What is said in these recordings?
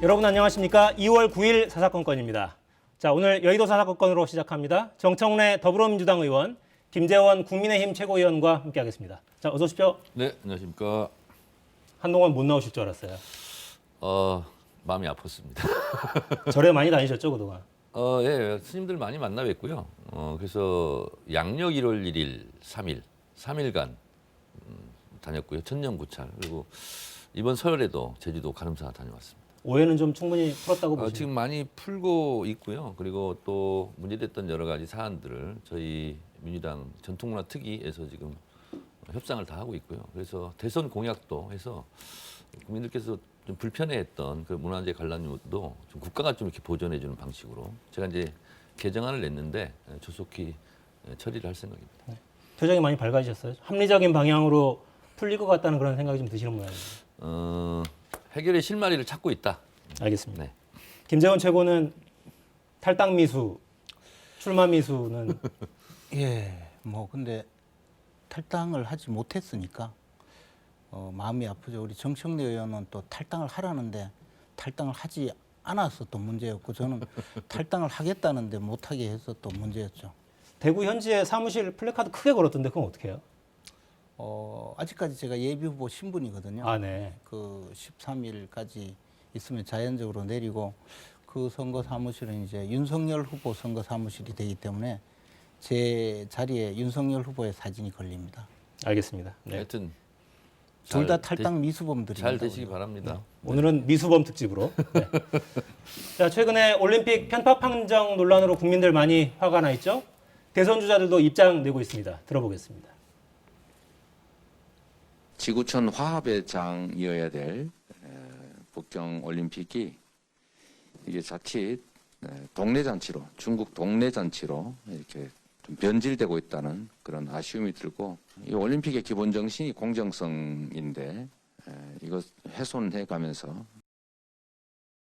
여러분 안녕하십니까? 2월 9일 사사건건입니다. 자, 오늘 여의도 사사건건으로 시작합니다. 정청래 더불어민주당 의원, 김재원 국민의힘 최고위원과 함께하겠습니다. 자, 어서 오십시오. 네, 안녕하십니까. 한동안 못 나오실 줄 알았어요. 마음이 아팠습니다. 절에 많이 다니셨죠, 그동안? 예, 스님들 많이 만나 뵙고요. 그래서 양력 1월 1일, 3일간 다녔고요. 천년구찰. 그리고 이번 설에도 제주도 가늠사 다녀왔습니다. 오해는 좀 충분히 풀었다고 보시죠? 지금 많이 풀고 있고요. 그리고 또 문제됐던 여러 가지 사안들을 저희 민주당 전통문화 특위에서 지금 협상을 다 하고 있고요. 그래서 대선 공약도 해서 국민들께서 좀 불편해했던 그 문화재 관람료도 좀 국가가 좀 이렇게 보전해주는 방식으로 제가 이제 개정안을 냈는데 조속히 처리를 할 생각입니다. 네. 표정이 많이 밝아지셨어요? 합리적인 방향으로 풀릴 것 같다는 그런 생각이 좀 드시는 모양입니다. 해결의 실마리를 찾고 있다. 알겠습니다. 네. 김재원 최고는 탈당 미수, 출마 미수는 예, 뭐 근데 탈당을 하지 못했으니까 마음이 아프죠. 우리 정청래 의원은 또 탈당을 하라는데 탈당을 하지 않아서 또 문제였고 저는 탈당을 하겠다는데 못하게 해서 또 문제였죠. 대구 현지에 사무실 플래카드 크게 걸었던데 그건 어떻게 해요? 아직까지 제가 예비 후보 신분이거든요. 아, 네. 그 13일까지 있으면 자연적으로 내리고 그 선거 사무실은 이제 윤석열 후보 선거 사무실이 되기 때문에 제 자리에 윤석열 후보의 사진이 걸립니다. 알겠습니다. 네. 하여튼 둘 다 잘 탈당 미수범들입니다. 잘 되시기 바랍니다. 오늘은 미수범 특집으로. 네. 자, 최근에 올림픽 편파 판정 논란으로 국민들 많이 화가 나 있죠? 대선 주자들도 입장 내고 있습니다. 들어보겠습니다. 지구촌 화합의 장이어야 될 북경 올림픽이 이게 자칫 동네 잔치로 중국 동네 잔치로 이렇게 좀 변질되고 있다는 그런 아쉬움이 들고 이 올림픽의 기본 정신이 공정성인데 이거 훼손해 가면서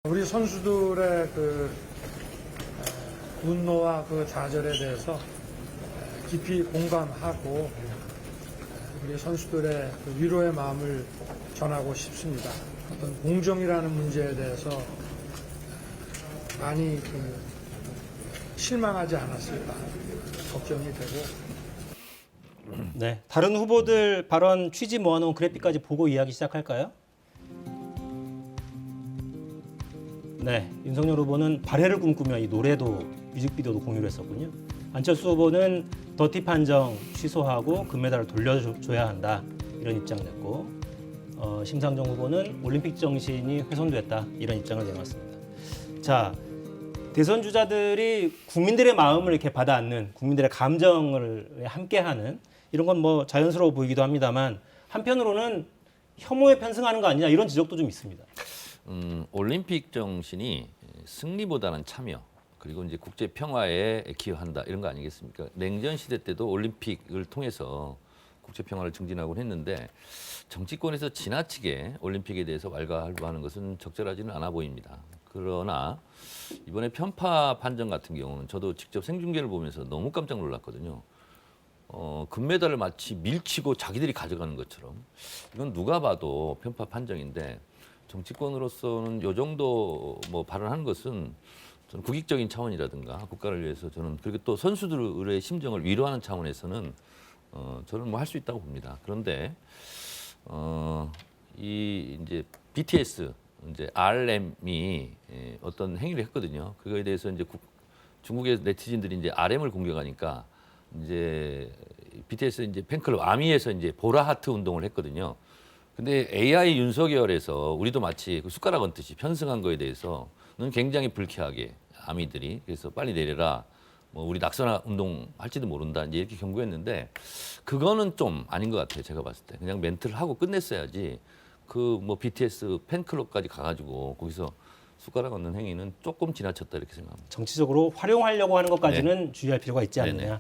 우리 선수들의 그 분노와 그 좌절에 대해서 깊이 공감하고 우리 선수들의 그 위로의 마음을 전하고 싶습니다. 어떤 공정이라는 문제에 대해서 많이 그 실망하지 않았을까 걱정이 되고. 네. 다른 후보들 발언 취지 모아놓은 그래픽까지 보고 이야기 시작할까요? 네. 윤석열 후보는 발해를 꿈꾸며 이 노래도 뮤직비디오도 공유를 했었군요. 안철수 후보는 더티 판정 취소하고 금메달을 돌려줘야 한다 이런 입장 냈고 심상정 후보는 올림픽 정신이 훼손됐다 이런 입장을 내놨습니다. 자, 대선 주자들이 국민들의 마음을 이렇게 받아안는 국민들의 감정을 함께하는 이런 건 뭐 자연스러워 보이기도 합니다만 한편으로는 혐오에 편승하는 거 아니냐 이런 지적도 좀 있습니다. 올림픽 정신이 승리보다는 참여 그리고 이제 국제 평화에 기여한다 이런 거 아니겠습니까? 냉전 시대 때도 올림픽을 통해서 국제 평화를 증진하곤 했는데 정치권에서 지나치게 올림픽에 대해서 왈가왈부하는 것은 적절하지는 않아 보입니다. 그러나 이번에 편파 판정 같은 경우는 저도 직접 생중계를 보면서 너무 깜짝 놀랐거든요. 금메달을 마치 밀치고 자기들이 가져가는 것처럼 이건 누가 봐도 편파 판정인데 정치권으로서는 요 정도 뭐 발언하는 것은 저는 국익적인 차원이라든가 국가를 위해서 저는 그리고 또 선수들의 심정을 위로하는 차원에서는 저는 뭐 할 수 있다고 봅니다. 그런데 이 이제 BTS 이제 RM이 어떤 행위를 했거든요. 그거에 대해서 이제 중국의 네티즌들이 이제 RM을 공격하니까 이제 BTS 이제 팬클럽 아미에서 이제 보라 하트 운동을 했거든요. 근데 AI 윤석열에서 우리도 마치 그 숟가락 얹듯이 편승한 거에 대해서는 굉장히 불쾌하게 아미들이 그래서 빨리 내려라. 뭐 우리 낙선 운동 할지도 모른다. 이제 이렇게 경고했는데 그거는 좀 아닌 것 같아요. 제가 봤을 때 그냥 멘트를 하고 끝냈어야지. 그 뭐 BTS 팬클럽까지 가가지고 거기서 숟가락 얹는 행위는 조금 지나쳤다 이렇게 생각합니다. 정치적으로 활용하려고 하는 것까지는 주의할 필요가 있지 않느냐. 네네.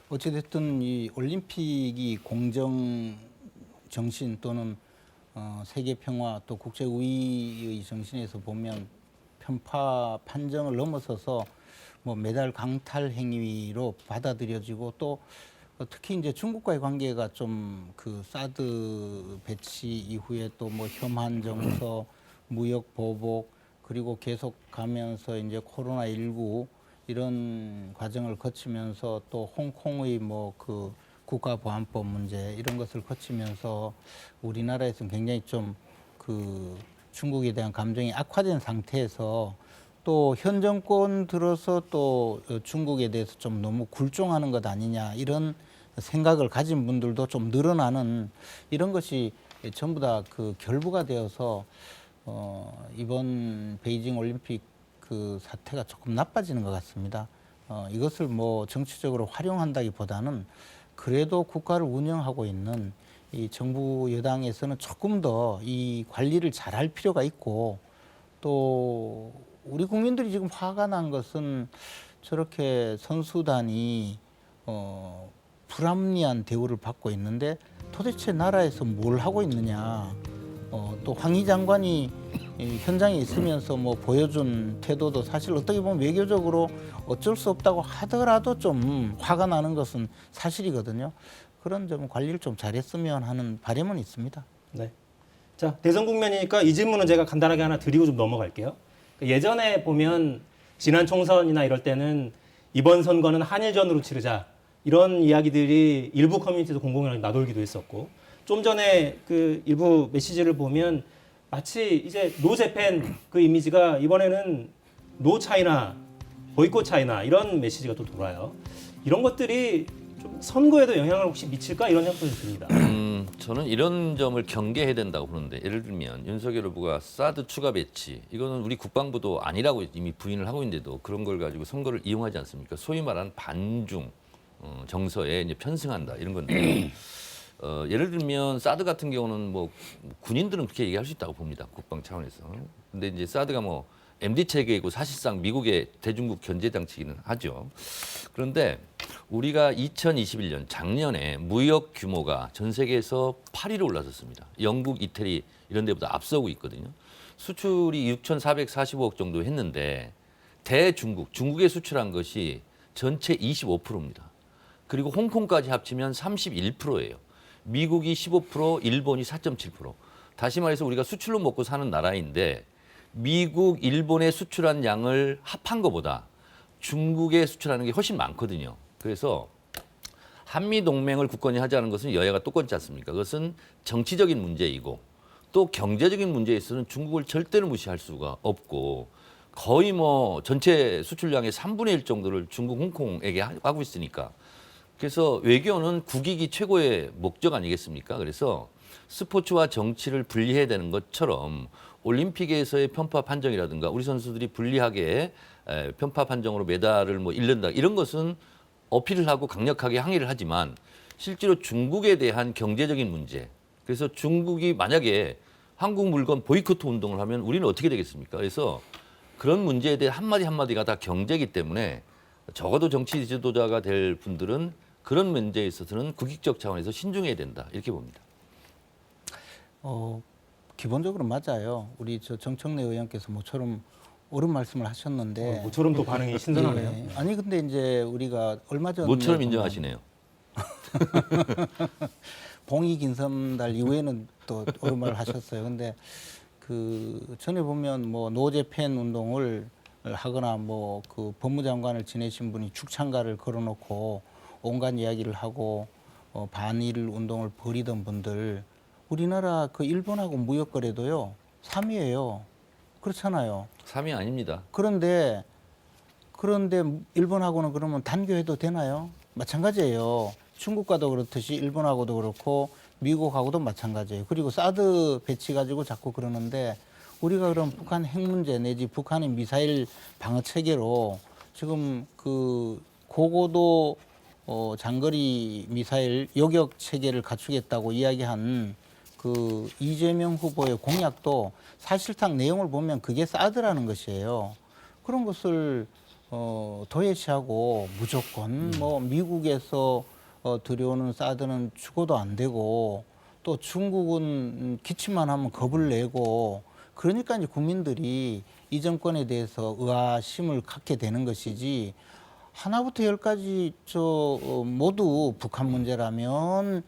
어찌됐든 이 올림픽이 공정 정신 또는 세계 평화 또 국제 우위의 정신에서 보면 편파 판정을 넘어서서 뭐 메달 강탈 행위로 받아들여지고 또 특히 이제 중국과의 관계가 좀 그 사드 배치 이후에 또 뭐 혐한 정서 무역 보복 그리고 계속 가면서 이제 코로나19 이런 과정을 거치면서 또 홍콩의 뭐 그 국가보안법 문제 이런 것을 거치면서 우리나라에서는 굉장히 좀 그 중국에 대한 감정이 악화된 상태에서 또 현 정권 들어서 또 중국에 대해서 좀 너무 굴종하는 것 아니냐 이런 생각을 가진 분들도 좀 늘어나는 이런 것이 전부 다 그 결부가 되어서 이번 베이징 올림픽 그 사태가 조금 나빠지는 것 같습니다. 이것을 뭐 정치적으로 활용한다기보다는 그래도 국가를 운영하고 있는 이 정부 여당에서는 조금 더 이 관리를 잘할 필요가 있고 또 우리 국민들이 지금 화가 난 것은 저렇게 선수단이 불합리한 대우를 받고 있는데 도대체 나라에서 뭘 하고 있느냐. 또 황희 장관이 현장에 있으면서 뭐 보여준 태도도 사실 어떻게 보면 외교적으로 어쩔 수 없다고 하더라도 좀 화가 나는 것은 사실이거든요. 그런 점 관리를 좀 잘했으면 하는 바람은 있습니다. 네. 자, 대선 국면이니까 이 질문은 제가 간단하게 하나 드리고 좀 넘어갈게요. 예전에 보면 지난 총선이나 이럴 때는 이번 선거는 한일전으로 치르자 이런 이야기들이 일부 커뮤니티에서 공공연하게 나돌기도 했었고 좀 전에 그 일부 메시지를 보면 마치 이제 노 재팬 그 이미지가 이번에는 노 차이나 보이콧 차이나 이런 메시지가 또 돌아요. 이런 것들이 좀 선거에도 영향을 혹시 미칠까 이런 생각도 듭니다. 저는 이런 점을 경계해야 된다고 보는데 예를 들면 윤석열 후보가 사드 추가 배치 이거는 우리 국방부도 아니라고 이미 부인을 하고 있는데도 그런 걸 가지고 선거를 이용하지 않습니까? 소위 말하는 반중 정서에 이제 편승한다 이런 건데 예를 들면 사드 같은 경우는 뭐 군인들은 그렇게 얘기할 수 있다고 봅니다. 국방 차원에서. 근데 이제 사드가 뭐 MD 체계이고 사실상 미국의 대중국 견제 장치기는 하죠. 그런데 우리가 2021년 작년에 무역 규모가 전 세계에서 8위로 올라섰습니다. 영국, 이태리 이런 데보다 앞서고 있거든요. 수출이 6,445억 정도 했는데 대중국, 중국에 수출한 것이 전체 25%입니다. 그리고 홍콩까지 합치면 31%예요. 미국이 15%, 일본이 4.7%. 다시 말해서 우리가 수출로 먹고 사는 나라인데 미국, 일본에 수출한 양을 합한 것보다 중국에 수출하는 게 훨씬 많거든요. 그래서 한미 동맹을 굳건히 하자는 것은 여야가 똑같지 않습니까? 그것은 정치적인 문제이고 또 경제적인 문제에 있어서는 중국을 절대로 무시할 수가 없고 거의 뭐 전체 수출량의 3분의 1 정도를 중국, 홍콩에게 하고 있으니까 그래서 외교는 국익이 최고의 목적 아니겠습니까? 그래서 스포츠와 정치를 분리해야 되는 것처럼 올림픽에서의 편파 판정이라든가 우리 선수들이 불리하게 편파 판정으로 메달을 뭐 잃는다 이런 것은 어필을 하고 강력하게 항의를 하지만 실제로 중국에 대한 경제적인 문제 그래서 중국이 만약에 한국 물건 보이콧 운동을 하면 우리는 어떻게 되겠습니까? 그래서 그런 문제에 대해 한마디 한마디가 다 경제이기 때문에 적어도 정치 지도자가 될 분들은 그런 문제에 있어서는 국익적 차원에서 신중해야 된다 이렇게 봅니다. 기본적으로 맞아요. 우리 저 정청래 의원께서 모처럼 옳은 말씀을 하셨는데 모처럼 또 반응이 신선하네요. 예. 아니 근데 이제 우리가 얼마 전에 모처럼 인정하시네요. 봉이 긴섬달 이후에는 또 옳은 말을 하셨어요. 근데 그 전에 보면 뭐 노제팬 운동을 하거나 뭐 그 법무장관을 지내신 분이 축창가를 걸어놓고 온갖 이야기를 하고 반일 운동을 벌이던 분들 우리나라 그 일본하고 무역 거래도요 3위예요. 그렇잖아요. 3위 아닙니다. 그런데 일본하고는 그러면 단교해도 되나요? 마찬가지예요. 중국과도 그렇듯이 일본하고도 그렇고 미국하고도 마찬가지예요. 그리고 사드 배치 가지고 자꾸 그러는데 우리가 그럼 북한 핵 문제 내지 북한의 미사일 방어 체계로 지금 그 고고도 장거리 미사일 요격 체계를 갖추겠다고 이야기한 그 이재명 후보의 공약도 사실상 내용을 보면 그게 사드라는 것이에요. 그런 것을 도외시하고 무조건 뭐 미국에서 들여오는 사드는 죽어도 안 되고 또 중국은 기침만 하면 겁을 내고 그러니까 이제 국민들이 이 정권에 대해서 의아심을 갖게 되는 것이지 하나부터 열까지 모두 북한 문제라면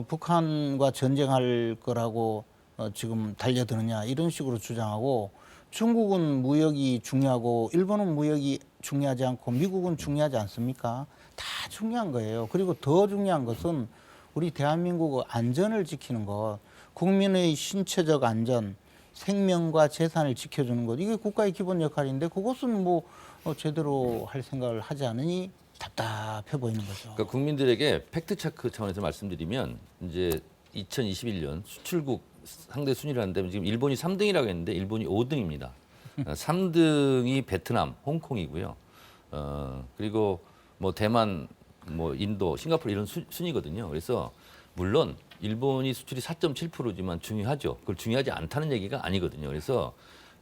북한과 전쟁할 거라고 지금 달려드느냐 이런 식으로 주장하고 중국은 무역이 중요하고 일본은 무역이 중요하지 않고 미국은 중요하지 않습니까? 다 중요한 거예요. 그리고 더 중요한 것은 우리 대한민국의 안전을 지키는 것, 국민의 신체적 안전, 생명과 재산을 지켜주는 것 이게 국가의 기본 역할인데 그것은 뭐 제대로 할 생각을 하지 않으니 답답해 보이는 거죠. 그러니까 국민들에게 팩트 체크 차원에서 말씀드리면 이제 2021년 수출국 상대 순위를 한다면 지금 일본이 3등이라고 했는데 일본이 5등입니다. 3등이 베트남, 홍콩이고요. 그리고 뭐 대만, 뭐 인도, 싱가포르 이런 순위거든요. 그래서 물론 일본이 수출이 4.7%지만 중요하죠. 그걸 중요하지 않다는 얘기가 아니거든요. 그래서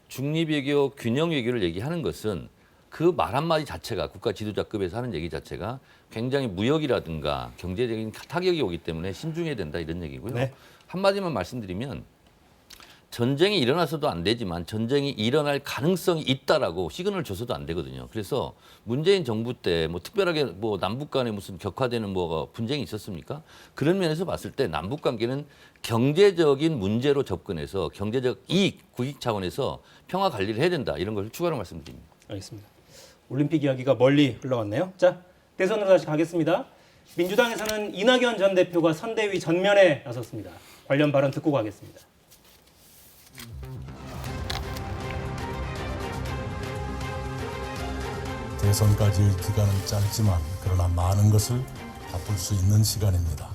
중립외교, 균형 외교를 얘기하는 것은 그 말 한마디 자체가 국가 지도자급에서 하는 얘기 자체가 굉장히 무역이라든가 경제적인 타격이 오기 때문에 신중해야 된다 이런 얘기고요. 네. 한마디만 말씀드리면 전쟁이 일어나서도 안 되지만 전쟁이 일어날 가능성이 있다라고 시그널을 줘서도 안 되거든요. 그래서 문재인 정부 때 뭐 특별하게 뭐 남북 간에 무슨 격화되는 뭐가 분쟁이 있었습니까? 그런 면에서 봤을 때 남북 관계는 경제적인 문제로 접근해서 경제적 이익, 국익 차원에서 평화 관리를 해야 된다. 이런 것을 추가로 말씀드립니다. 알겠습니다. 올림픽 이야기가 멀리 흘러갔네요. 자, 대선으로 다시 가겠습니다. 민주당에서는 이낙연 전 대표가 선대위 전면에 나섰습니다. 관련 발언 듣고 가겠습니다. 대선까지의 기간은 짧지만 그러나 많은 것을 바꿀 수 있는 시간입니다.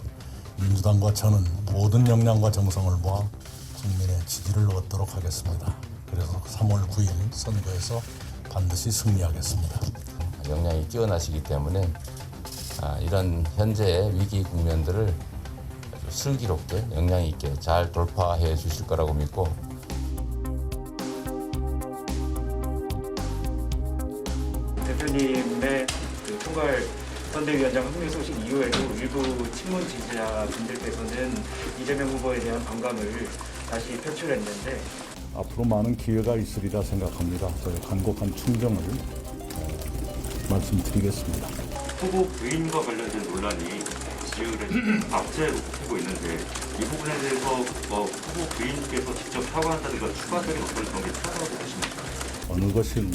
민주당과 저는 모든 역량과 정성을 모아 국민의 지지를 얻도록 하겠습니다. 그래서 3월 9일 선거에서 반드시 승리하겠습니다. 역량이 뛰어나시기 때문에 이런 현재의 위기 국면들을 아주 슬기롭게 역량 있게 잘 돌파해 주실 거라고 믿고 대표님의 그 총괄 선대위원장 항명 소식 이후에도 일부 친문 지지자분들께서는 이재명 후보에 대한 반감을 다시 표출했는데 앞으로 많은 기회가 있으리라 생각합니다. 저희 간곡한 충정을 말씀드리겠습니다. 후보 부인과 관련된 논란이 지지율을 악재로 꼽히고 있는데 이 부분에 대해서 후보 부인께서 직접 사과한다든가 추가적인 어떤 그런 게 필요하다고 보십니까? 어느 것을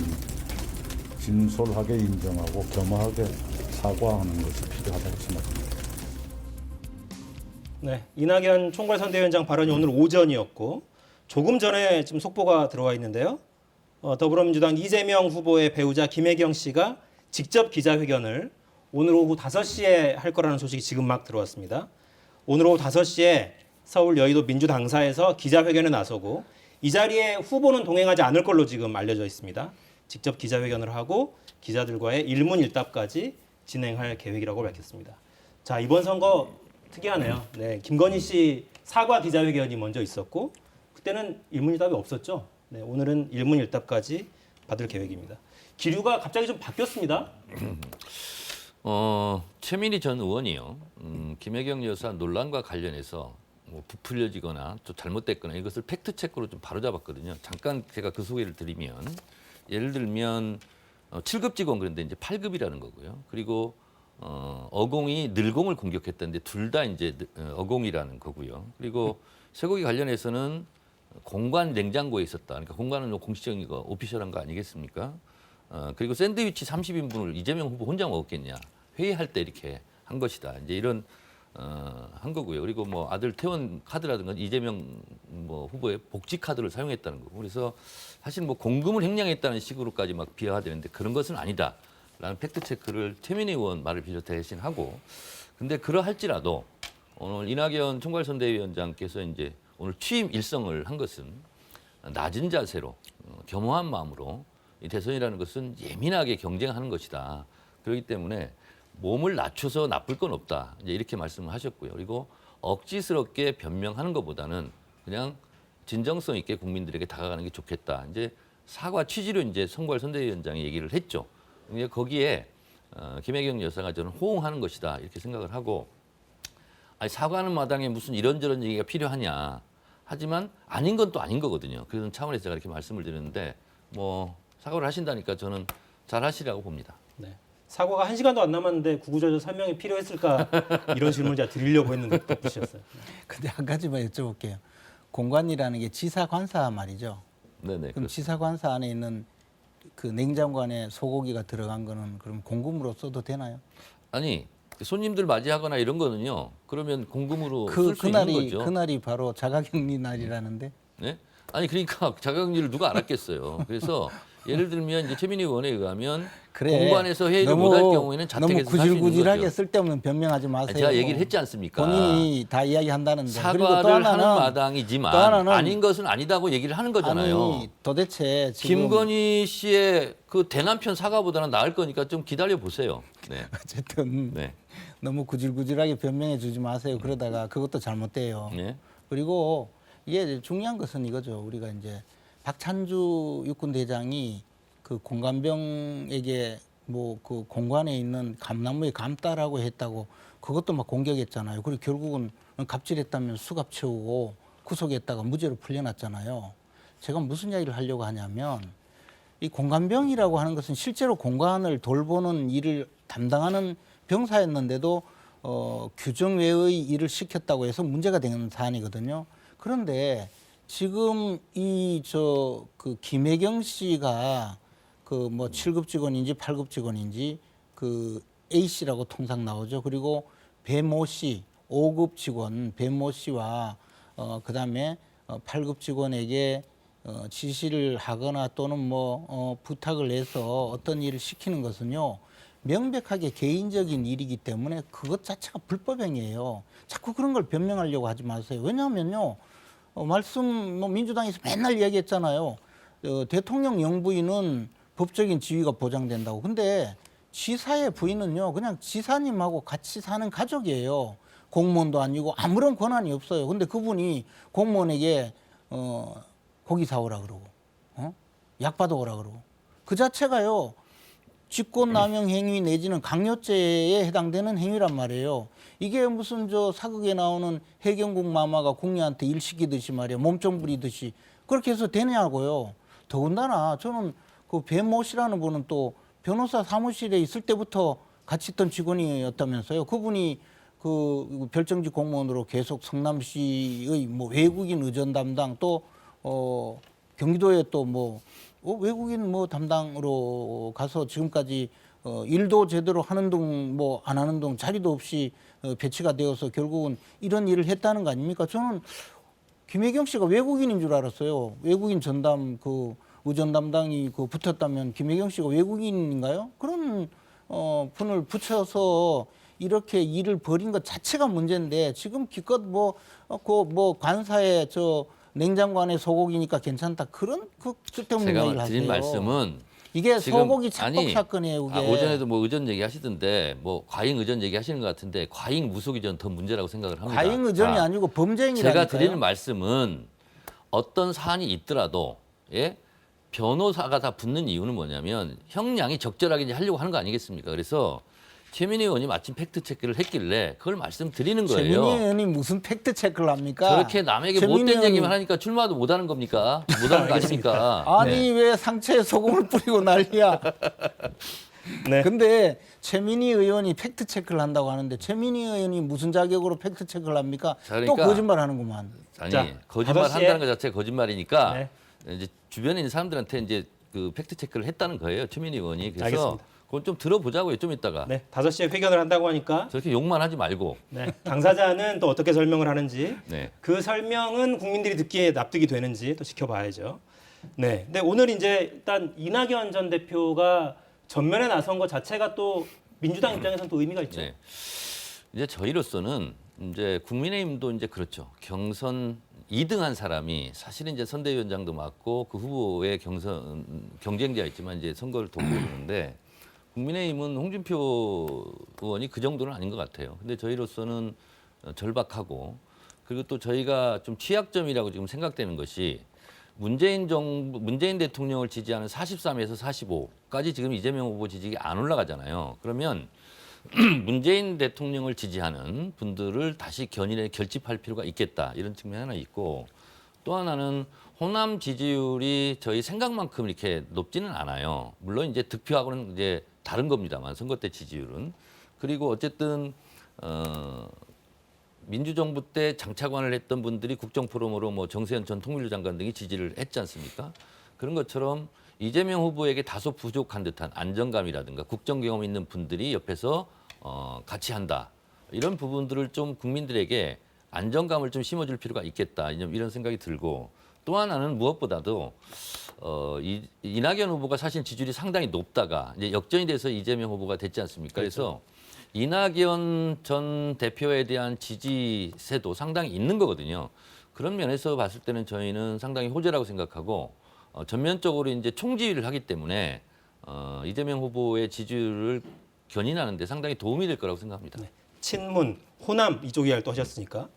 진솔하게 인정하고 겸허하게 사과하는 것이 필요하다고 생각합니다. 네, 이낙연 총괄선대위원장 발언이 오늘 오전이었고 조금 전에 지금 속보가 들어와 있는데요. 더불어민주당 이재명 후보의 배우자 김혜경 씨가 직접 기자회견을 오늘 오후 5시에 할 거라는 소식이 지금 막 들어왔습니다. 오늘 오후 5시에 서울 여의도 민주당사에서 기자회견에 나서고 이 자리에 후보는 동행하지 않을 걸로 지금 알려져 있습니다. 직접 기자회견을 하고 기자들과의 일문일답까지 진행할 계획이라고 밝혔습니다. 자, 이번 선거 특이하네요. 네, 김건희 씨 사과 기자회견이 먼저 있었고 그때는 일문일답이 없었죠. 네, 오늘은 일문일답까지 받을 계획입니다. 기류가 갑자기 좀 바뀌었습니다. 최민희 전 의원이요. 김혜경 여사 논란과 관련해서 뭐 부풀려지거나 또 잘못됐거나 이것을 팩트 체크로 좀 바로잡았거든요. 잠깐 제가 그 소개를 드리면 예를 들면 7급 직원 그런데 이제 8급이라는 거고요. 그리고 어공이 늘공을 공격했다는데 둘 다 이제 어공이라는 거고요. 그리고 쇠고기 관련해서는 공관 냉장고에 있었다. 그러니까 공관은 공식적인 거 오피셜한 거 아니겠습니까? 그리고 샌드위치 30인분을 이재명 후보 혼자 먹었겠냐. 회의할 때 이렇게 한 것이다. 이제 이런 한 거고요. 그리고 뭐 아들 퇴원 카드라든가 이재명 뭐 후보의 복지 카드를 사용했다는 거고. 그래서 사실 뭐 공금을 횡령했다는 식으로까지 막 비하가 되는데 그런 것은 아니다라는 팩트 체크를 최민희 의원 말을 대신 하고. 근데 그러할지라도 오늘 이낙연 총괄선대위원장께서 이제 오늘 취임 일성을 한 것은 낮은 자세로 겸허한 마음으로 이 대선이라는 것은 예민하게 경쟁하는 것이다. 그렇기 때문에 몸을 낮춰서 나쁠 건 없다. 이제 이렇게 말씀을 하셨고요. 그리고 억지스럽게 변명하는 것보다는 그냥 진정성 있게 국민들에게 다가가는 게 좋겠다. 이제 사과 취지로 이제 총괄선대위원장이 얘기를 했죠. 거기에 김혜경 여사가 저는 호응하는 것이다. 이렇게 생각을 하고 아니, 사과하는 마당에 무슨 이런저런 얘기가 필요하냐. 하지만 아닌 건 또 아닌 거거든요. 그런 차원에서 제가 이렇게 말씀을 드리는데 뭐 사과를 하신다니까 저는 잘 하시라고 봅니다. 네. 사과가 1시간도 안 남았는데 구구절절 설명이 필요했을까 이런 질문을 제가 드리려고 했는데 덧붙이셨어요. 근데 한 가지만 여쭤볼게요. 공관이라는 게 지사관사 말이죠. 네네. 그럼 지사관사 안에 있는 그 냉장고 안에 소고기가 들어간 거는 그럼 공금으로 써도 되나요? 아니 손님들 맞이하거나 이런 거는요. 그러면 공금으로 쓸 수 있는 거죠. 그날이 바로 자가격리 날이라는데. 네? 아니 그러니까 자가격리를 누가 알았겠어요. 그래서 예를 들면 이제 최민희 의원에 의하면 공관에서 회의를 못할 경우에는 자택에서 너무 할 수 있는 구질구질하게 거죠. 쓸데없는 변명하지 마세요. 제가 얘기를 했지 않습니까? 본인이 다 이야기한다는데. 그리고 또 사과를 하는 하나는 마당이지만 또 하나는 아닌 것은 아니다고 얘기를 하는 거잖아요. 아니 도대체 지금 김건희 씨의 그 대남편 사과보다는 나을 거니까 좀 기다려 보세요. 네. 어쨌든 네. 너무 구질구질하게 변명해 주지 마세요. 그러다가 그것도 잘못돼요. 네. 그리고 이게 중요한 것은 이거죠. 우리가 이제 박찬주 육군 대장이 그 공관병에게 뭐 그 공관에 있는 감나무에 감따라고 했다고 그것도 막 공격했잖아요. 그리고 결국은 갑질했다면 수갑 채우고 구속했다가 무죄로 풀려났잖아요. 제가 무슨 이야기를 하려고 하냐면 이 공관병이라고 하는 것은 실제로 공관을 돌보는 일을 담당하는 병사였는데도 규정 외의 일을 시켰다고 해서 문제가 되는 사안이거든요. 그런데 지금 그 김혜경 씨가 그 뭐 7급 직원인지 8급 직원인지 그 A 씨라고 통상 나오죠. 그리고 배모 씨 5급 직원 배모 씨와 그다음에 8급 직원에게 지시를 하거나 또는 뭐 부탁을 해서 어떤 일을 시키는 것은요. 명백하게 개인적인 일이기 때문에 그것 자체가 불법행위예요. 자꾸 그런 걸 변명하려고 하지 마세요. 왜냐하면요. 말씀 민주당에서 맨날 이야기했잖아요. 대통령 영부인은 법적인 지위가 보장된다고. 근데 지사의 부인은요. 그냥 지사님하고 같이 사는 가족이에요. 공무원도 아니고 아무런 권한이 없어요. 근데 그분이 공무원에게 고기 사오라 그러고 약 받아오라 그러고 그 자체가요. 직권남용 행위 내지는 강요죄에 해당되는 행위란 말이에요. 이게 무슨 사극에 나오는 해경국 마마가 궁녀한테 일 시키듯이 말이야 몸종 부리듯이 그렇게 해서 되냐고요. 더군다나 저는 그 배모 씨라는 분은 또 변호사 사무실에 있을 때부터 같이 있던 직원이었다면서요. 그분이 그 별정직 공무원으로 계속 성남시의 뭐 외국인 의전 담당 또 경기도에 또 뭐 외국인 뭐 담당으로 가서 지금까지 일도 제대로 하는 둥 뭐 안 하는 둥 자리도 없이 배치가 되어서 결국은 이런 일을 했다는 거 아닙니까? 저는 김혜경 씨가 외국인인 줄 알았어요. 외국인 전담 그 의전 담당이 그 붙었다면 김혜경 씨가 외국인인가요? 그런 분을 붙여서 이렇게 일을 벌인 것 자체가 문제인데 지금 기껏 뭐 관사에 냉장고 안에 소고기니까 괜찮다. 그런 그 쓸데없는 얘기를 제가 하세요. 드린 말씀은 이게 지금 소고기 착복 사건이에요. 그게. 오전에도 뭐 의전 얘기하시던데 뭐 과잉 의전 얘기하시는 것 같은데 과잉 무속이 저는 더 문제라고 생각을 합니다. 과잉 의전이 자, 아니고 범죄행위라니까요. 제가 드리는 말씀은 어떤 사안이 있더라도 변호사가 다 붙는 이유는 뭐냐면 형량이 적절하게 이제 하려고 하는 거 아니겠습니까? 그래서 최민희 의원이 마침 팩트 체크를 했길래 그걸 말씀드리는 거예요. 최민희 의원이 무슨 팩트 체크를 합니까? 저렇게 남에게 못된 얘기만 하니까 출마도 못하는 겁니까? 못하는 거 아닙니까? 아니 왜 상처에 소금을 뿌리고 난리야? 네. 근데 최민희 의원이 팩트 체크를 한다고 하는데 최민희 의원이 무슨 자격으로 팩트 체크를 합니까? 자, 그러니까- 또 거짓말하는구만. 아니 자, 거짓말 5시에 한다는 것 자체가 거짓말이니까 네. 이제 주변에 있는 사람들한테 이제 그 팩트 체크를 했다는 거예요. 최민희 의원이. 그래서 알겠습니다. 그건 좀 들어보자고요. 좀 이따가. 네, 5시에 회견을 한다고 하니까 저렇게 욕만 하지 말고. 네, 당사자는 또 어떻게 설명을 하는지 네. 그 설명은 국민들이 듣기에 납득이 되는지 또 지켜봐야죠. 네, 근데 오늘 이제 일단 이낙연 전 대표가 전면에 나선 것 자체가 또 민주당 입장에서는 또 의미가 있죠. 네. 이제 저희로서는 이제 국민의힘도 이제 그렇죠. 경선 2등한 사람이 사실은 이제 선대위원장도 맡고 그 후보의 경쟁자가 있지만 이제 선거를 돕고 있는데 국민의힘은 홍준표 의원이 그 정도는 아닌 것 같아요. 근데 저희로서는 절박하고 그리고 또 저희가 좀 취약점이라고 지금 생각되는 것이 문재인 대통령을 지지하는 43에서 45까지 지금 이재명 후보 지지가 안 올라가잖아요. 그러면 문재인 대통령을 지지하는 분들을 다시 견인해 결집할 필요가 있겠다. 이런 측면이 하나 있고 또 하나는 호남 지지율이 저희 생각만큼 이렇게 높지는 않아요. 물론 이제 득표하고는 이제 다른 겁니다만 선거 때 지지율은. 그리고 어쨌든 민주정부 때 장차관을 했던 분들이 국정포럼으로 뭐 정세현 전 통일부 장관 등이 지지를 했지 않습니까? 그런 것처럼 이재명 후보에게 다소 부족한 듯한 안정감이라든가 국정 경험 있는 분들이 옆에서 같이 한다. 이런 부분들을 좀 국민들에게 안정감을 좀 심어줄 필요가 있겠다. 이런 생각이 들고 또 하나는 무엇보다도 이낙연 후보가 사실 지지율이 상당히 높다가 이제 역전이 돼서 이재명 후보가 됐지 않습니까? 그래서 이낙연 전 대표에 대한 지지세도 상당히 있는 거거든요. 그런 면에서 봤을 때는 저희는 상당히 호재라고 생각하고 전면적으로 이제 총지휘를 하기 때문에 이재명 후보의 지지율을 견인하는 데 상당히 도움이 될 거라고 생각합니다. 네. 친문, 호남 이쪽 이야기를 또 하셨으니까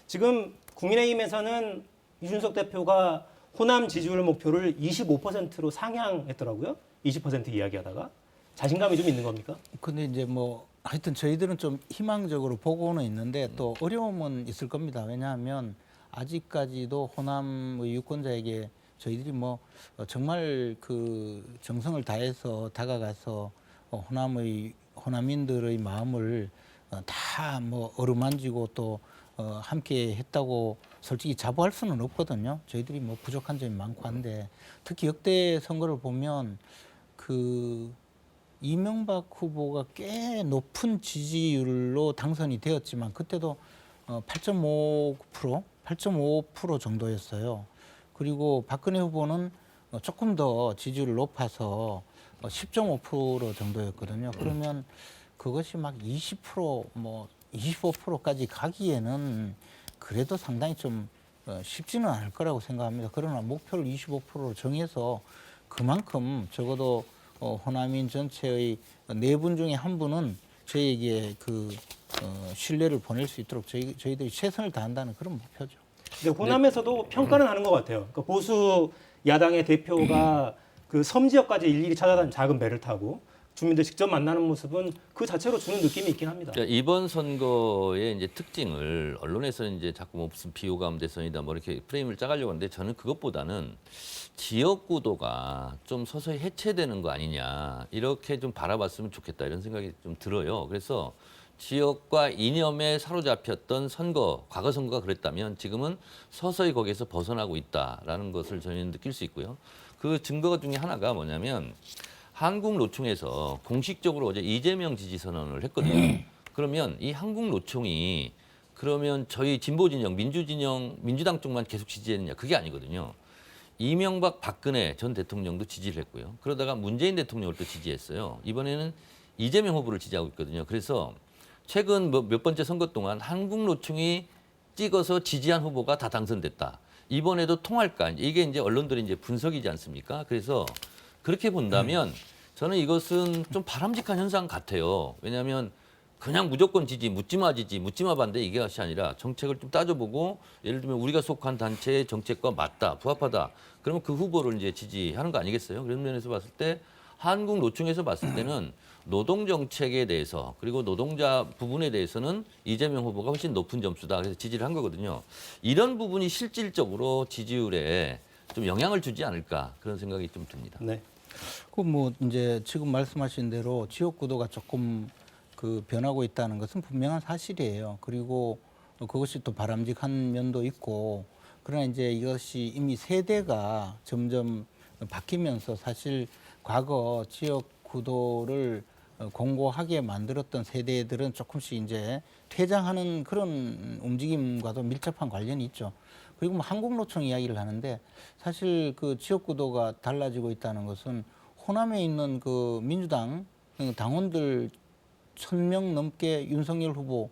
지금 국민의힘에서는 이준석 대표가 호남 지지율 목표를 25%로 상향했더라고요. 20% 이야기하다가 자신감이 좀 있는 겁니까? 근데 이제 뭐 하여튼 저희들은 좀 희망적으로 보고는 있는데 또 어려움은 있을 겁니다. 왜냐하면 아직까지도 호남의 유권자에게 저희들이 뭐 정말 그 정성을 다해서 다가가서 호남인들의 마음을 다 뭐 어루만지고 또 함께 했다고 솔직히 자부할 수는 없거든요. 저희들이 뭐 부족한 점이 많고 한데 특히 역대 선거를 보면 그 이명박 후보가 꽤 높은 지지율로 당선이 되었지만 그때도 8.5% 정도였어요. 그리고 박근혜 후보는 조금 더 지지율을 높아서 10.5% 정도였거든요. 그러면 그것이 막 20%, 뭐 25%까지 가기에는 그래도 상당히 좀 쉽지는 않을 거라고 생각합니다. 그러나 목표를 25%로 정해서 그만큼 적어도 호남인 전체의 4분 중에 한 분은 저희에게 그 신뢰를 보낼 수 있도록 저희들이 최선을 다한다는 그런 목표죠. 근데 호남에서도 평가는 하는 것 같아요. 그러니까 보수 야당의 대표가 그 섬 지역까지 일일이 찾아다니는 작은 배를 타고 주민들 직접 만나는 모습은 그 자체로 주는 느낌이 있긴 합니다. 그러니까 이번 선거의 이제 특징을 언론에서는 이제 자꾸 뭐 무슨 비호감 대선이다 뭐 이렇게 프레임을 짜가려고 하는데 저는 그것보다는 지역 구도가 좀 서서히 해체되는 거 아니냐 이렇게 좀 바라봤으면 좋겠다 이런 생각이 좀 들어요. 그래서 지역과 이념에 사로잡혔던 선거, 과거 선거가 그랬다면 지금은 서서히 거기에서 벗어나고 있다라는 것을 저희는 느낄 수 있고요. 그 증거 중에 하나가 뭐냐면 한국노총에서 공식적으로 어제 이재명 지지 선언을 했거든요. 그러면 이 한국노총이 그러면 저희 진보진영, 민주당 쪽만 계속 지지했느냐 그게 아니거든요. 이명박, 박근혜 전 대통령도 지지를 했고요. 그러다가 문재인 대통령을 또 지지했어요. 이번에는 이재명 후보를 지지하고 있거든요. 그래서 최근 몇 번째 선거 동안 한국노총이 찍어서 지지한 후보가 다 당선됐다. 이번에도 통할까? 이게 이제 언론들의 이제 분석이지 않습니까? 그래서 그렇게 본다면 저는 이것은 좀 바람직한 현상 같아요. 왜냐하면 그냥 무조건 지지, 묻지마 반대 이게 것이 아니라 정책을 좀 따져보고 예를 들면 우리가 속한 단체의 정책과 맞다, 부합하다. 그러면 그 후보를 이제 지지하는 거 아니겠어요? 그런 면에서 봤을 때 한국노총에서 봤을 때는 노동 정책에 대해서 그리고 노동자 부분에 대해서는 이재명 후보가 훨씬 높은 점수다. 그래서 지지를 한 거거든요. 이런 부분이 실질적으로 지지율에 좀 영향을 주지 않을까 그런 생각이 좀 듭니다. 네. 그 뭐 이제 지금 말씀하신 대로 지역 구도가 조금 그 변하고 있다는 것은 분명한 사실이에요. 그리고 그것이 또 바람직한 면도 있고 그러나 이제 이것이 이미 세대가 점점 바뀌면서 사실 과거 지역 구도를 공고하게 만들었던 세대들은 조금씩 이제 퇴장하는 그런 움직임과도 밀접한 관련이 있죠. 그리고 뭐 한국노총 이야기를 하는데 사실 그 지역구도가 달라지고 있다는 것은 호남에 있는 그 민주당 당원들 1000명 넘게 윤석열 후보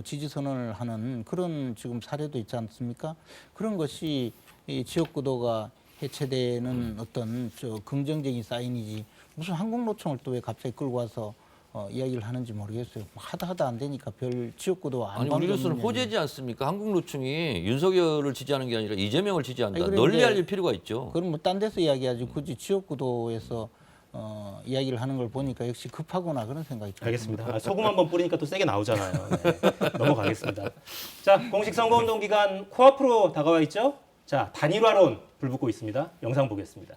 지지 선언을 하는 그런 지금 사례도 있지 않습니까? 그런 것이 이 지역구도가 해체되는 어떤 긍정적인 사인이지 무슨 한국노총을 또 왜 갑자기 끌고 와서 이야기를 하는지 모르겠어요. 하다 안 되니까 별 지역구도 안 아니 우리로서는 호재지 않습니까? 한국노총이 윤석열을 지지하는 게 아니라 이재명을 지지한다. 아니, 널리 알릴 필요가 있죠. 그럼 뭐 딴 데서 이야기하지 굳이 지역구도에서 이야기를 하는 걸 보니까 역시 급하구나 그런 생각이 듭니다. 알겠습니다. 소금 한번 뿌리니까 또 세게 나오잖아요. 네. 넘어가겠습니다. 자, 공식 선거운동 기간 코앞으로 다가와 있죠? 자, 단일화론 불붙고 있습니다. 영상 보겠습니다.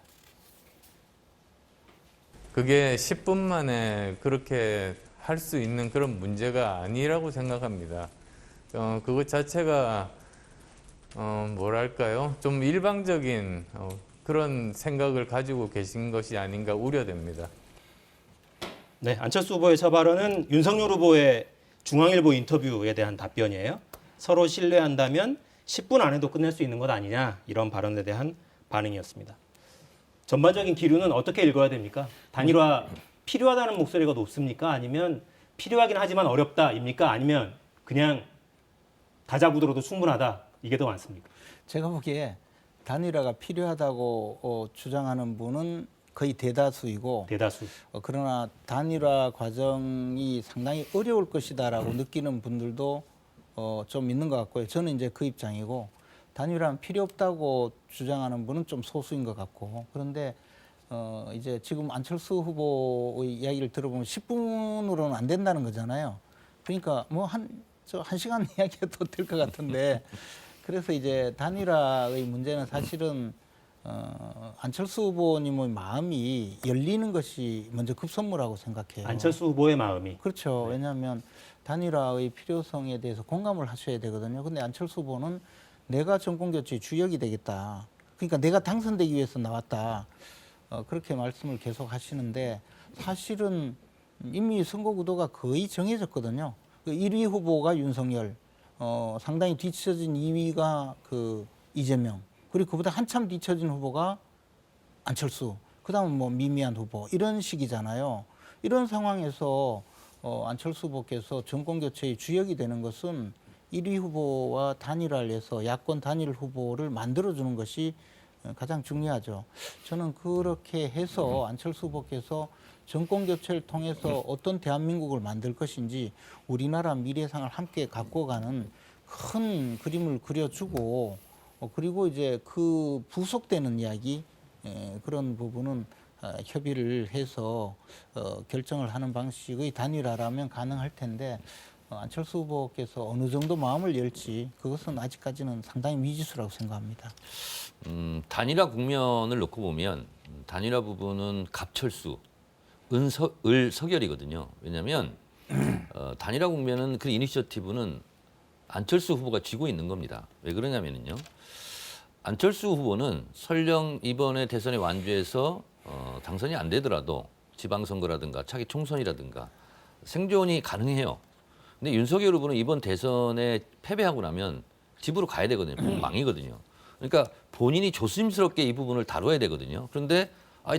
그게 10분 만에 그렇게 할 수 있는 그런 문제가 아니라고 생각합니다. 그것 자체가 뭐랄까요? 좀 일방적인 그런 생각을 가지고 계신 것이 아닌가 우려됩니다. 네, 안철수 후보의 저 발언은 윤석열 후보의 중앙일보 인터뷰에 대한 답변이에요. 서로 신뢰한다면 10분 안에도 끝낼 수 있는 것 아니냐, 이런 발언에 대한 반응이었습니다. 전반적인 기류는 어떻게 읽어야 됩니까? 단일화 필요하다는 목소리가 높습니까? 아니면 필요하긴 하지만 어렵다입니까? 아니면 그냥 다자구도로도 충분하다, 이게 더 많습니까? 제가 보기에 단일화가 필요하다고 주장하는 분은 거의 대다수이고, 대다수. 그러나 단일화 과정이 상당히 어려울 것이다라고 느끼는 분들도 좀 있는 것 같고요. 저는 이제 그 입장이고, 단일화는 필요 없다고 주장하는 분은 좀 소수인 것 같고, 그런데 이제 지금 안철수 후보의 이야기를 들어보면 10분으로는 안 된다는 거잖아요. 그러니까 뭐 한 시간 이야기해도 될 것 같은데, 그래서 이제 단일화의 문제는 사실은 안철수 후보님의 마음이 열리는 것이 먼저 급선무라고 생각해요. 안철수 후보의 마음이. 그렇죠. 왜냐하면 단일화의 필요성에 대해서 공감을 하셔야 되거든요. 근데 안철수 후보는 내가 정권교체의 주역이 되겠다. 그러니까 내가 당선되기 위해서 나왔다. 그렇게 말씀을 계속 하시는데, 사실은 이미 선거 구도가 거의 정해졌거든요. 그 1위 후보가 윤석열, 상당히 뒤처진 2위가 그 이재명, 그리고 그보다 한참 뒤처진 후보가 안철수, 그다음은 뭐 미미한 후보, 이런 식이잖아요. 이런 상황에서 안철수 후보께서 정권 교체의 주역이 되는 것은 1위 후보와 단일화를 해서 야권 단일 후보를 만들어주는 것이 가장 중요하죠. 저는 그렇게 해서 안철수 후보께서 정권 교체를 통해서 어떤 대한민국을 만들 것인지 우리나라 미래상을 함께 갖고 가는 큰 그림을 그려주고, 그리고 이제 그 부속되는 이야기, 그런 부분은 협의를 해서 결정을 하는 방식의 단일화라면 가능할 텐데, 안철수 후보께서 어느 정도 마음을 열지, 그것은 아직까지는 상당히 미지수라고 생각합니다. 단일화 국면을 놓고 보면 단일화 부분은 갑철수, 을석열이거든요. 왜냐하면 단일화 국면은 그 이니셔티브는 안철수 후보가 쥐고 있는 겁니다. 왜 그러냐면요, 안철수 후보는 설령 이번에 대선에 완주해서 당선이 안 되더라도 지방선거라든가 차기 총선이라든가 생존이 가능해요. 근데 윤석열 후보는 이번 대선에 패배하고 나면 집으로 가야 되거든요. 망이거든요. 그러니까 본인이 조심스럽게 이 부분을 다뤄야 되거든요. 그런데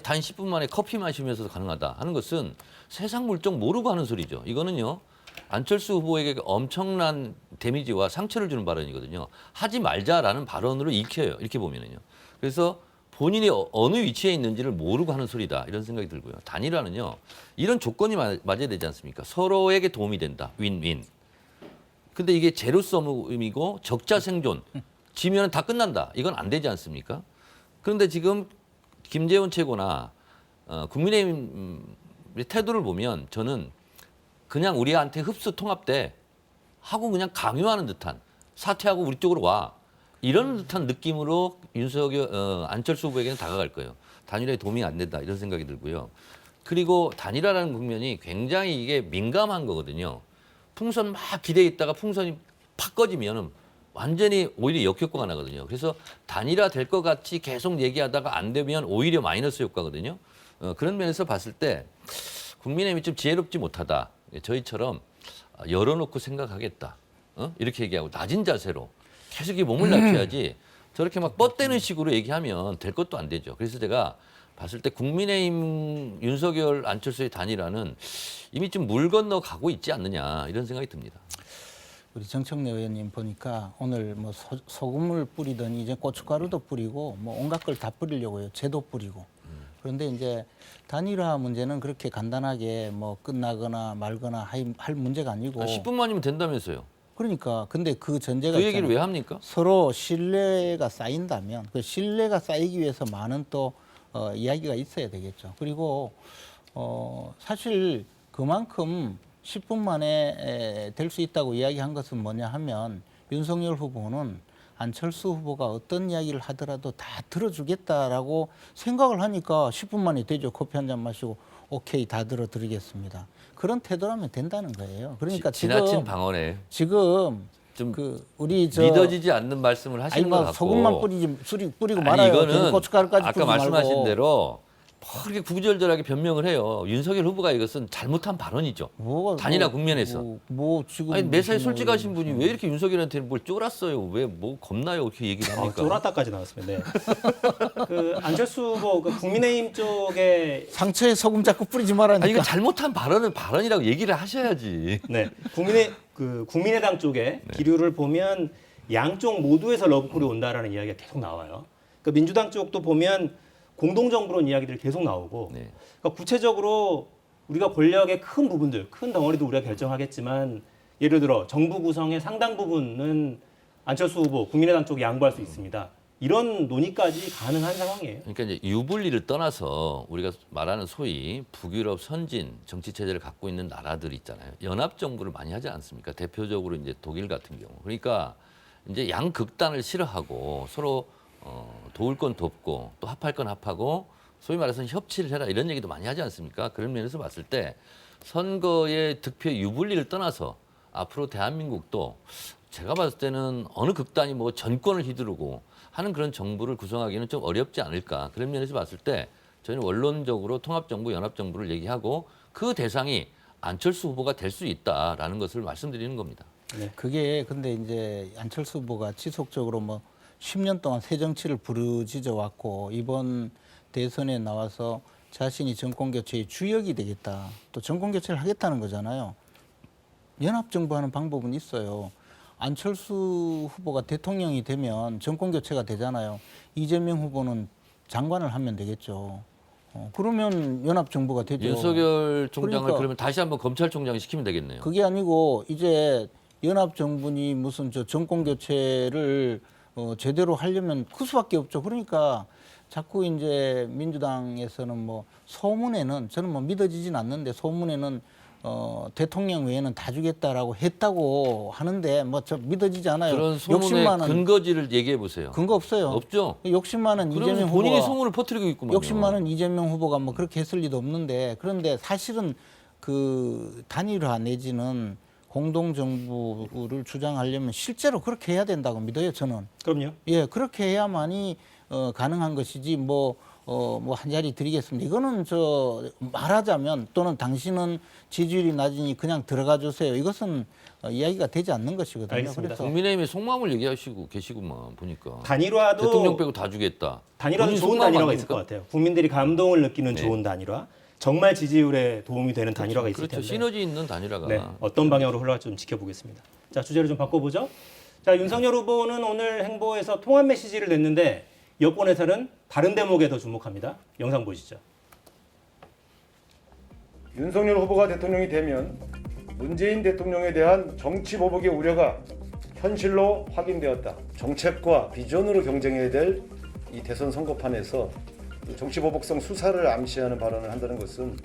단 10분 만에 커피 마시면서도 가능하다 하는 것은 세상 물정 모르고 하는 소리죠. 이거는요, 안철수 후보에게 엄청난 데미지와 상처를 주는 발언이거든요. 하지 말자라는 발언으로 읽혀요. 이렇게 보면은요. 그래서 본인이 어느 위치에 있는지를 모르고 하는 소리다, 이런 생각이 들고요. 단일화는요, 이런 조건이 맞아야 되지 않습니까? 서로에게 도움이 된다. 윈윈. 근데 이게 제로섬이고 적자 생존. 지면 다 끝난다. 이건 안 되지 않습니까? 그런데 지금 김재원 최고나 국민의힘의 태도를 보면 저는 그냥 우리한테 흡수 통합돼 하고 그냥 강요하는 듯한, 사퇴하고 우리 쪽으로 와, 이런 듯한 느낌으로 안철수 후보에게는 다가갈 거예요. 단일화에 도움이 안 된다, 이런 생각이 들고요. 그리고 단일화라는 국면이 굉장히 이게 민감한 거거든요. 풍선 막 기대에 있다가 풍선이 팍 꺼지면은 완전히 오히려 역효과가 나거든요. 그래서 단일화 될 것 같이 계속 얘기하다가 안 되면 오히려 마이너스 효과거든요. 그런 면에서 봤을 때 국민의힘이 좀 지혜롭지 못하다. 저희처럼 열어놓고 생각하겠다. 이렇게 얘기하고 낮은 자세로 계속 이 몸을 낮춰야지, 저렇게 막 뻗대는 식으로 얘기하면 될 것도 안 되죠. 그래서 제가 봤을 때 국민의힘 윤석열 안철수의 단일화는 이미 좀 물 건너 가고 있지 않느냐, 이런 생각이 듭니다. 우리 정청래 의원님 보니까 오늘 뭐 소금을 뿌리더니 이제 고춧가루도 뿌리고 뭐 온갖 걸 다 뿌리려고 해요. 재도 뿌리고. 그런데 이제 단일화 문제는 그렇게 간단하게 뭐 끝나거나 말거나 할 문제가 아니고. 10분만이면 된다면서요. 그러니까 근데 그 전제가 그 얘기를 있잖아요. 왜 합니까? 서로 신뢰가 쌓인다면, 그 신뢰가 쌓이기 위해서 많은 또 이야기가 있어야 되겠죠. 그리고 사실 그만큼 10분 만에 될 수 있다고 이야기한 것은 뭐냐 하면, 윤석열 후보는 안철수 후보가 어떤 이야기를 하더라도 다 들어주겠다라고 생각을 하니까 10분 만에 되죠. 커피 한 잔 마시고 오케이, 다 들어드리겠습니다. 그런 태도라면 된다는 거예요. 그러니까 지나친 방언에. 지금 좀 우리 믿어지지 않는 말씀을 하시는 것 같고. 소금만 뿌리고 아니, 말아요. 이거는 고춧가루까지 아까 뿌리지 말씀하신 말고. 대로 뭐 그렇게 구구절절하게 변명을 해요. 윤석열 후보가 이것은 잘못한 발언이죠. 단일화 국면에서. 지금 아니 매사에 무슨 솔직하신 분이 왜 이렇게 윤석열한테 뭘 쫄았어요? 왜 뭐 겁나요? 이렇게 얘기를 합니까? 쫄았다까지 나왔습니다. 네. 그 안철수 후보 그 국민의힘 쪽에 상처에 소금 자꾸 뿌리지 말라니까. 아니 이거 잘못한 발언은 발언이라고 얘기를 하셔야지. 네 국민의당 쪽에 기류를 보면 양쪽 모두에서 러브콜이 온다라는 이야기가 계속 나와요. 그 민주당 쪽도 보면 공동정부론 이야기들이 계속 나오고 네. 그러니까 구체적으로 우리가 권력의 큰 부분들, 큰 덩어리도 우리가 결정하겠지만 예를 들어 정부 구성의 상당 부분은 안철수 후보, 국민의당 쪽이 양보할 수 있습니다. 이런 논의까지 가능한 상황이에요. 그러니까 이제 유불리를 떠나서 우리가 말하는 소위 북유럽 선진 정치 체제를 갖고 있는 나라들 있잖아요. 연합 정부를 많이 하지 않습니까? 대표적으로 이제 독일 같은 경우. 그러니까 이제 양극단을 싫어하고 서로 도울 건 돕고 또 합할 건 합하고 소위 말해서 협치를 해라 이런 얘기도 많이 하지 않습니까? 그런 면에서 봤을 때 선거의 득표의 유불리를 떠나서 앞으로 대한민국도 제가 봤을 때는 어느 극단이 뭐 전권을 휘두르고 하는 그런 정부를 구성하기는 좀 어렵지 않을까. 그런 면에서 봤을 때 저희는 원론적으로 통합정부, 연합정부를 얘기하고 그 대상이 안철수 후보가 될 수 있다라는 것을 말씀드리는 겁니다. 네. 그게 근데 이제 안철수 후보가 지속적으로 뭐 10년 동안 새 정치를 부르짖어 왔고 이번 대선에 나와서 자신이 정권 교체의 주역이 되겠다. 또 정권 교체를 하겠다는 거잖아요. 연합 정부하는 방법은 있어요. 안철수 후보가 대통령이 되면 정권 교체가 되잖아요. 이재명 후보는 장관을 하면 되겠죠. 그러면 연합 정부가 되죠. 윤석열 총장을 그러니까 그러면 다시 한번 검찰총장 시키면 되겠네요. 그게 아니고 이제 연합 정부니 무슨 저 정권 교체를 제대로 하려면 그 수밖에 없죠. 그러니까 자꾸 이제 민주당에서는 뭐 소문에는 저는 뭐 믿어지진 않는데 소문에는 대통령 외에는 다 주겠다라고 했다고 하는데 뭐 저 믿어지지 않아요. 그런 소문의 욕심만은 근거지를 얘기해 보세요. 근거 없어요. 없죠. 욕심만은 그러면 이재명 본인이 후보가 소문을 퍼뜨리고 있구만요. 욕심만은 이재명 후보가 뭐 그렇게 했을 리도 없는데 그런데 사실은 그 단일화 내지는 공동정부를 주장하려면 실제로 그렇게 해야 된다고 믿어요, 저는. 그럼요. 예, 그렇게 해야만이 가능한 것이지 뭐 한 자리 드리겠습니다. 이거는 말하자면 또는 당신은 지지율이 낮으니 그냥 들어가 주세요. 이것은 이야기가 되지 않는 것이거든요. 알겠습니다. 그래서 국민의힘의 속마음을 얘기하시고 계시구만 보니까. 단일화도 대통령 빼고 다 주겠다. 단일화도 본인 좋은 속마음 단일화가 아닙니까? 있을 것 같아요. 국민들이 감동을 느끼는 네. 좋은 단일화, 정말 지지율에 도움이 되는 단일화가 있을 그렇죠. 텐데 시너지 있는 단일화가. 네, 어떤 방향으로 흘러갈지 좀 지켜보겠습니다. 자, 주제를 좀 바꿔보죠. 자, 윤석열 후보는 오늘 행보에서 통합 메시지를 냈는데 여권에서는 다른 대목에 더 주목합니다. 영상 보시죠. 윤석열 후보가 대통령이 되면 문재인 대통령에 대한 정치 보복의 우려가 현실로 확인되었다. 정책과 비전으로 경쟁해야 될 이 대선 선거판에서 정치 보복성 수사를 암시하는 발언을 한다는 것은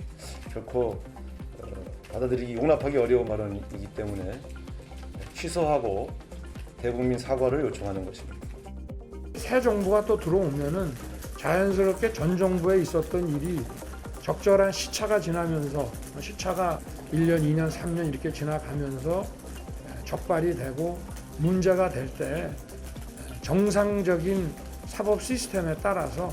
결코 받아들이기 용납하기 어려운 발언이기 때문에 취소하고 대국민 사과를 요청하는 것입니다. 새 정부가 또 들어오면은 자연스럽게 전 정부에 있었던 일이 적절한 시차가 지나면서 시차가 1년, 2년, 3년 이렇게 지나가면서 적발이 되고 문제가 될 때 정상적인 사법 시스템에 따라서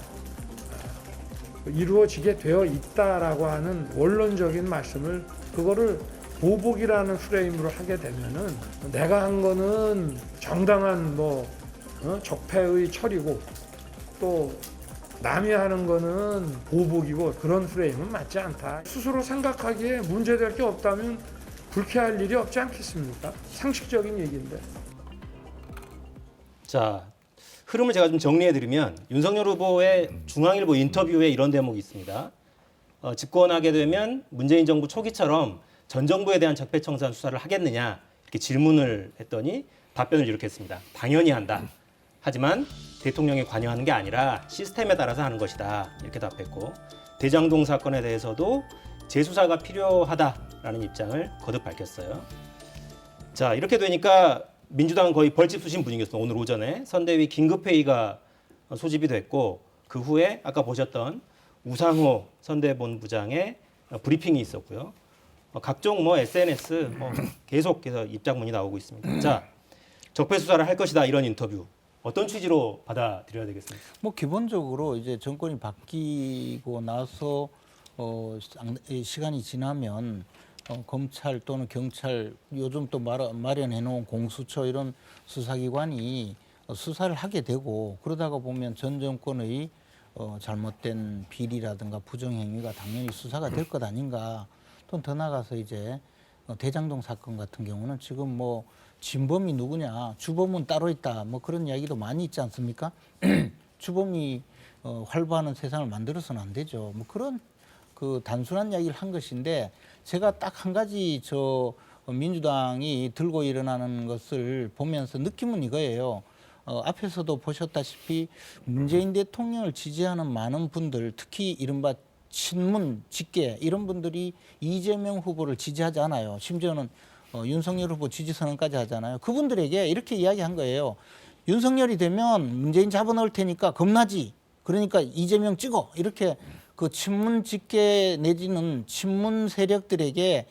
이루어지게 되어 있다라고 하는 원론적인 말씀을 그거를 보복이라는 프레임으로 하게 되면은 내가 한 거는 정당한 적폐의 처리고 또 남이 하는 거는 보복이고 그런 프레임은 맞지 않다. 스스로 생각하기에 문제될 게 없다면 불쾌할 일이 없지 않겠습니까? 상식적인 얘기인데. 자, 흐름을 제가 좀 정리해드리면 윤석열 후보의 중앙일보 인터뷰에 이런 대목이 있습니다. 집권하게 되면 문재인 정부 초기처럼 전 정부에 대한 적폐청산 수사를 하겠느냐 이렇게 질문을 했더니 답변을 이렇게 했습니다. 당연히 한다. 하지만 대통령이 관여하는 게 아니라 시스템에 따라서 하는 것이다. 이렇게 답했고 대장동 사건에 대해서도 재수사가 필요하다라는 입장을 거듭 밝혔어요. 자, 이렇게 되니까 민주당은 거의 벌집 수신 분위기였어요. 오늘 오전에 선대위 긴급회의가 소집이 됐고 그 후에 아까 보셨던 우상호 선대본부장의 브리핑이 있었고요. 각종 SNS 계속해서 입장문이 나오고 있습니다. 자, 적폐 수사를 할 것이다 이런 인터뷰 어떤 취지로 받아들여야 되겠습니까? 뭐 기본적으로 이제 정권이 바뀌고 나서 이 시간이 지나면 검찰 또는 경찰 요즘 또 마련해 놓은 공수처 이런 수사기관이 수사를 하게 되고 그러다가 보면 전 정권의 잘못된 비리라든가 부정행위가 당연히 수사가 될 것 아닌가. 또 더 나가서 이제 대장동 사건 같은 경우는 지금 뭐 진범이 누구냐, 주범은 따로 있다, 뭐 그런 이야기도 많이 있지 않습니까? 주범이 활보하는 세상을 만들어서는 안 되죠. 뭐 그런 그 단순한 이야기를 한 것인데 제가 딱 한 가지 민주당이 들고 일어나는 것을 보면서 느낌은 이거예요. 앞에서도 보셨다시피 문재인 대통령을 지지하는 많은 분들, 특히 이른바 친문, 직계 이런 분들이 이재명 후보를 지지하지 않아요. 심지어는 윤석열 후보 지지선언까지 하잖아요. 그분들에게 이렇게 이야기한 거예요. 윤석열이 되면 문재인 잡아넣을 테니까 겁나지. 그러니까 이재명 찍어. 이렇게 그 친문 직계 내지는 친문 세력들에게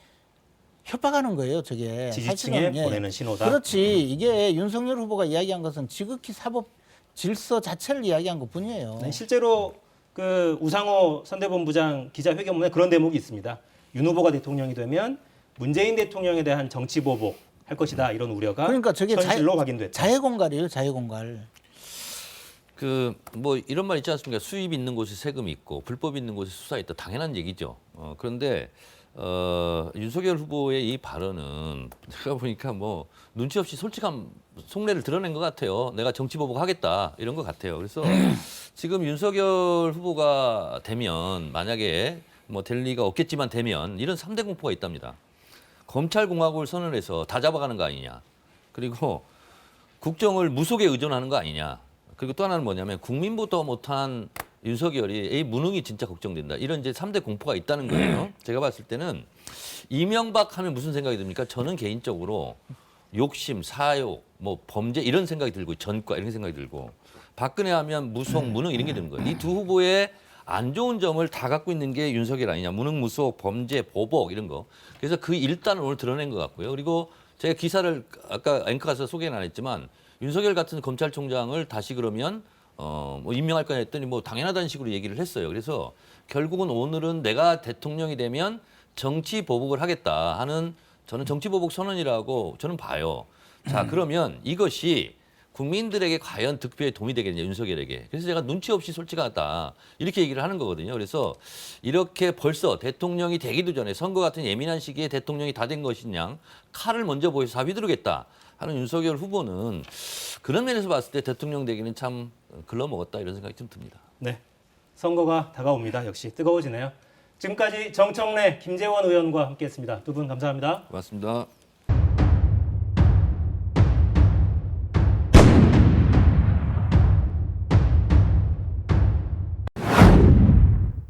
협박하는 거예요. 저게. 지지층에 사실은, 보내는 신호다. 그렇지. 이게 윤석열 후보가 이야기한 것은 지극히 사법 질서 자체를 이야기한 것뿐이에요. 네, 실제로 그 우상호 선대본부장 기자회견문에 그런 대목이 있습니다. 윤 후보가 대통령이 되면 문재인 대통령에 대한 정치 보복 할 것이다 이런 우려가 그러니까 저게 현실로 확인됐다. 자해공갈이에요. 자해공갈. 그 뭐 이런 말 있지 않습니까? 수입 있는 곳에 세금이 있고 불법 있는 곳에 수사 있다. 당연한 얘기죠. 그런데 윤석열 후보의 이 발언은 제가 보니까 뭐 눈치 없이 솔직한 속내를 드러낸 것 같아요. 내가 정치 보복하겠다 이런 것 같아요. 그래서 지금 윤석열 후보가 되면 만약에 뭐 될 리가 없겠지만 되면 이런 3대 공포가 있답니다. 검찰공화국을 선언해서 다 잡아가는 거 아니냐. 그리고 국정을 무속에 의존하는 거 아니냐. 그리고 또 하나는 뭐냐면 국민보다 못한 윤석열이 무능이 진짜 걱정된다. 이런 이제 3대 공포가 있다는 거예요. 제가 봤을 때는 이명박 하면 무슨 생각이 듭니까? 저는 개인적으로 욕심, 사욕, 뭐 범죄 이런 생각이 들고 전과 이런 생각이 들고 박근혜 하면 무속, 무능 이런 게 드는 거예요. 이 두 후보의 안 좋은 점을 다 갖고 있는 게 윤석열 아니냐. 무능, 무속, 범죄, 보복 이런 거. 그래서 그 일단을 오늘 드러낸 것 같고요. 그리고 제가 기사를 아까 앵커가 소개는 안 했지만 윤석열 같은 검찰총장을 다시 그러면 뭐 임명할 거냐 했더니 뭐 당연하다는 식으로 얘기를 했어요. 그래서 결국은 오늘은 내가 대통령이 되면 정치 보복을 하겠다 하는 저는 정치 보복 선언이라고 저는 봐요. 자, 그러면 이것이 국민들에게 과연 득표에 도움이 되겠냐, 윤석열에게. 그래서 제가 눈치 없이 솔직하다 이렇게 얘기를 하는 거거든요. 그래서 이렇게 벌써 대통령이 되기도 전에 선거 같은 예민한 시기에 대통령이 다 된 것이냐 칼을 먼저 보여서 다 휘두르겠다 하는 윤석열 후보는 그런 면에서 봤을 때 대통령 되기는 참 글러먹었다 이런 생각이 좀 듭니다. 네, 선거가 다가옵니다. 역시 뜨거워지네요. 지금까지 정청래, 김재원 의원과 함께했습니다. 두 분 감사합니다. 고맙습니다.